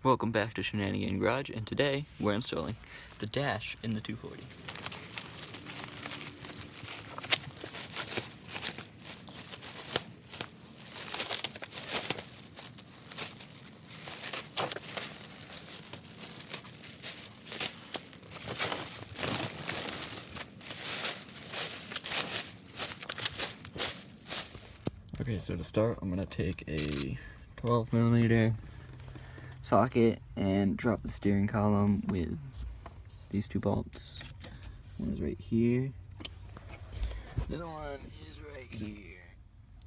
Welcome back to Shenanigan Garage, and today we're installing the dash in the 240. Okay, so to start, I'm going to take a 12mm socket and drop the steering column with these two bolts. One is right here. The other one is right here.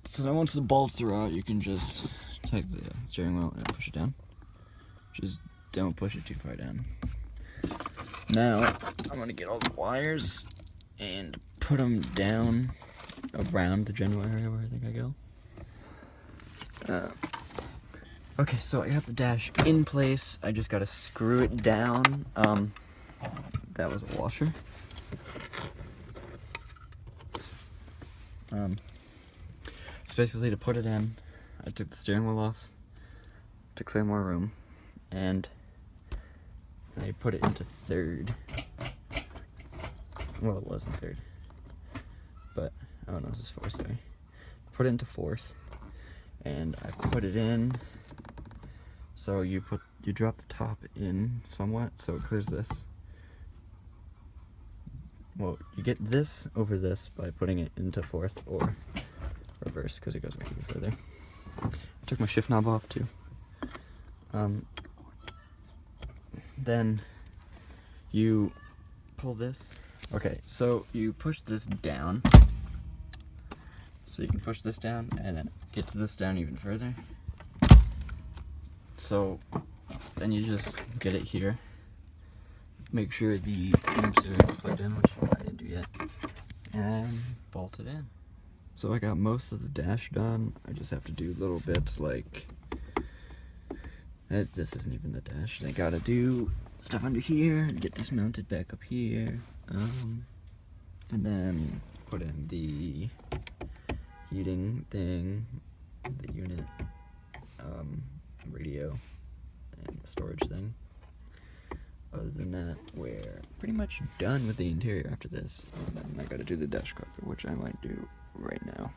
So once the bolts are out, you can just take the steering wheel and push it down. Just don't push it too far down. Now, I'm going to get all the wires and put them down around the general area where I think I go. Okay, so I got the dash in place. I just gotta screw it down. That was a washer. So basically, to put it in, I took the steering wheel off to clear more room, and I put it into third. Well, it wasn't third, but oh no, this is fourth. Sorry. Put it into fourth, and I put it in. So you drop the top in somewhat, so it clears this. Well, you get this over this by putting it into fourth or reverse, because it goes back even further. I took my shift knob off too. Then you pull this. Okay, so you push this down. So you can push this down, and then it gets this down even further. So then you just get it here. Make sure the pins are plugged in, which I didn't do yet, and bolt it in. So I got most of the dash done. I just have to do little bits like this isn't even the dash. I gotta do stuff under here, get this mounted back up here, and then put in the heating thing, the unit, radio, and the storage thing. Other than that, we're pretty much done with the interior after this. And then I gotta do the dash carpet, which I might do right now.